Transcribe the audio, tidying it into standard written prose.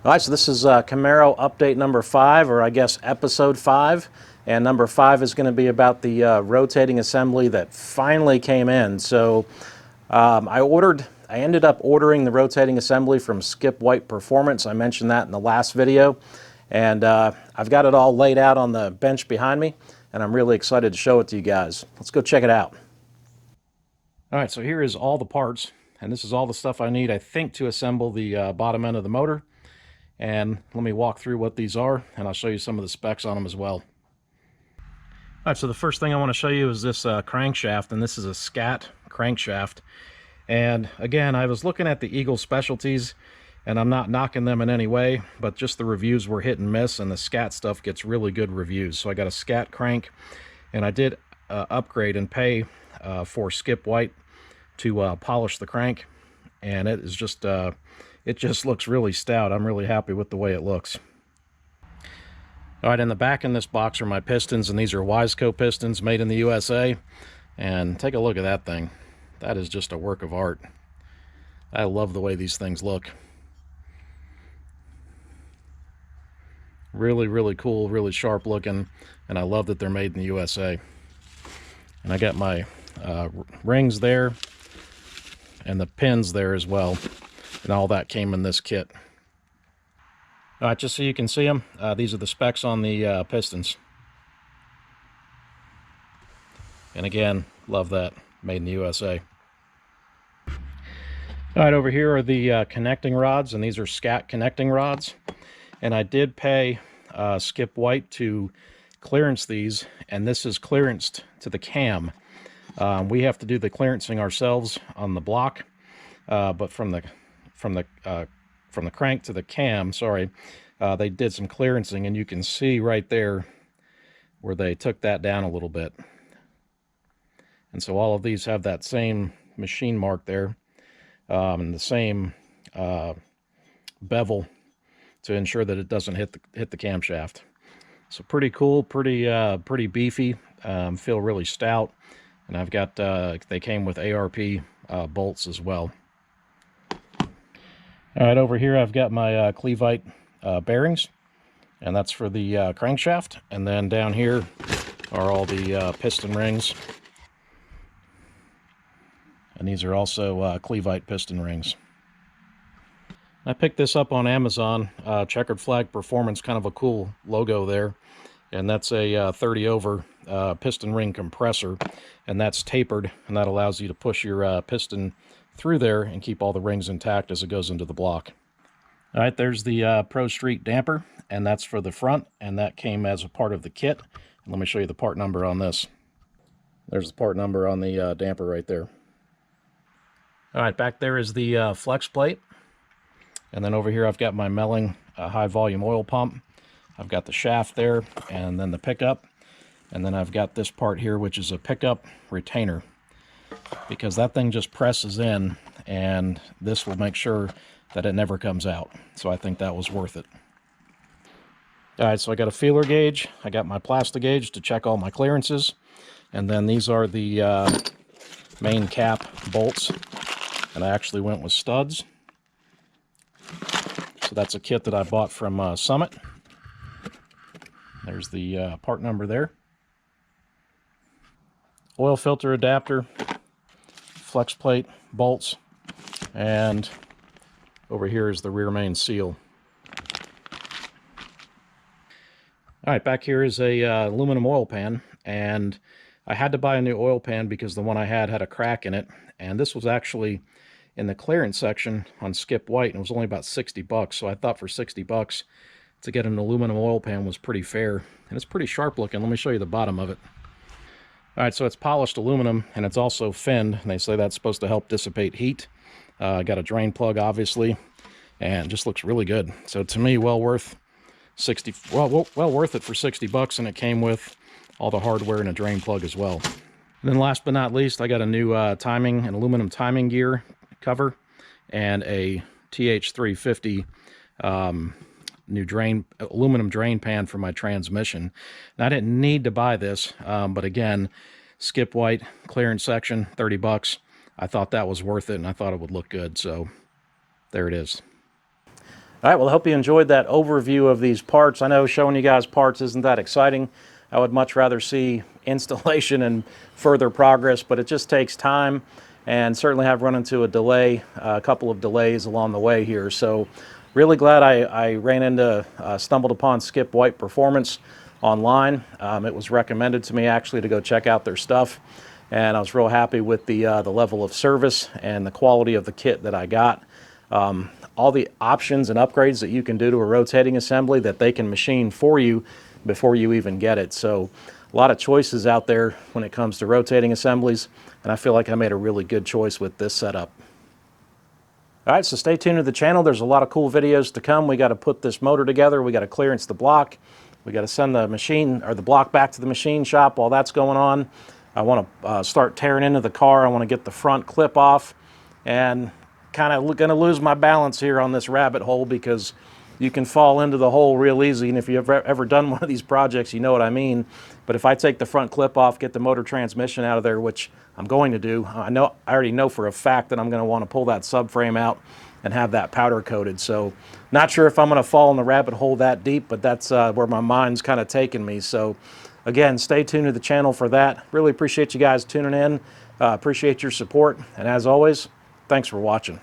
All right, so this is Camaro update number 5, or I guess episode 5. And number 5 is going to be about the rotating assembly that finally came in. So I ended up ordering the rotating assembly from Skip White Performance. I mentioned that in the last video. And I've got it all laid out on the bench behind me, and I'm really excited to show it to you guys. Let's go check it out. All right, so here is all the parts, and this is all the stuff I need, I think, to assemble the bottom end of the motor. And let me walk through what these are, and I'll show you some of the specs on them as well. All right, so the first thing I want to show you is this crankshaft, and this is a scat crankshaft. And again, I was looking at the Eagle Specialties, and I'm not knocking them in any way, but just the reviews were hit and miss, and the scat stuff gets really good reviews. So I got a scat crank, and I did upgrade and pay for Skip White to polish the crank, and it is just it just looks really stout. I'm really happy with the way it looks. All right, in the back in this box are my pistons, and these are Wiseco pistons made in the USA. And take a look at that thing. That is just a work of art. I love the way these things look. Really, really cool, really sharp looking, and I love that they're made in the USA. And I got my rings there, and the pins there as well. And all that came in this kit. All right, just so you can see them, these are the specs on the pistons. And again, love that, made in the USA. All right, over here are the connecting rods, and these are scat connecting rods. And I did pay Skip White to clearance these, and this is clearanced to the cam. We have to do the clearancing ourselves on the block, but from the crank to the cam, sorry, they did some clearancing, and you can see right there where they took that down a little bit. And so all of these have that same machine mark there, and the same bevel to ensure that it doesn't hit the camshaft. So pretty cool, pretty beefy, feel really stout, and I've got they came with ARP bolts as well. All right, over here I've got my Clevite bearings, and that's for the crankshaft. And then down here are all the piston rings, and these are also Clevite piston rings. I picked this up on Amazon, Checkered Flag Performance, kind of a cool logo there, and that's a 30 over piston ring compressor, and that's tapered, and that allows you to push your piston through there and keep all the rings intact as it goes into the block. All right, there's the Pro Street damper, and that's for the front, and that came as a part of the kit. And let me show you the part number on this. There's the part number on the damper right there. All right, back there is the flex plate, and then over here I've got my Melling high volume oil pump. I've got the shaft there, and then the pickup, and then I've got this part here, which is a pickup retainer, because that thing just presses in, and this will make sure that it never comes out. So I think that was worth it. All right, so I got a feeler gauge. I got my plastic gauge to check all my clearances. And then these are the main cap bolts. And I actually went with studs. So that's a kit that I bought from Summit. There's the part number there. Oil filter adapter, flex plate, bolts, and over here is the rear main seal. All right, back here is a aluminum oil pan, and I had to buy a new oil pan because the one I had a crack in it, and this was actually in the clearance section on Skip White, and it was only about 60 bucks, so I thought for 60 bucks to get an aluminum oil pan was pretty fair, and it's pretty sharp looking. Let me show you the bottom of it. All right, so it's polished aluminum, and it's also finned, and they say that's supposed to help dissipate heat. Got a drain plug, obviously, and it just looks really good. So to me, well worth it for 60 bucks, and it came with all the hardware and a drain plug as well. And then last but not least, I got a new an aluminum timing gear cover, and a TH350 new aluminum drain pan for my transmission. Now, I didn't need to buy this, but again, Skip White clearance section, 30 bucks. I thought that was worth it, and I thought it would look good, so there it is. All right, well, I hope you enjoyed that overview of these parts. I know showing you guys parts isn't that exciting. I would much rather see installation and further progress, but it just takes time, and certainly have run into a couple of delays along the way here. So really glad I ran into, stumbled upon Skip White Performance online. It was recommended to me actually to go check out their stuff, and I was real happy with the level of service and the quality of the kit that I got. All the options and upgrades that you can do to a rotating assembly that they can machine for you before you even get it. So a lot of choices out there when it comes to rotating assemblies, and I feel like I made a really good choice with this setup. All right, so stay tuned to the channel. There's a lot of cool videos to come. We got to put this motor together. We got to clearance the block. We got to send the machine or the block back to the machine shop while that's going on. I want to start tearing into the car. I want to get the front clip off, and kind of going to lose my balance here on this rabbit hole, because you can fall into the hole real easy, and if you've ever done one of these projects, you know what I mean. But if I take the front clip off, get the motor transmission out of there, which I'm going to do, I already know for a fact that I'm going to want to pull that subframe out and have that powder coated. So not sure if I'm going to fall in the rabbit hole that deep, but that's where my mind's kind of taking me. So again, stay tuned to the channel for that. Really appreciate you guys tuning in. Appreciate your support, and as always, thanks for watching.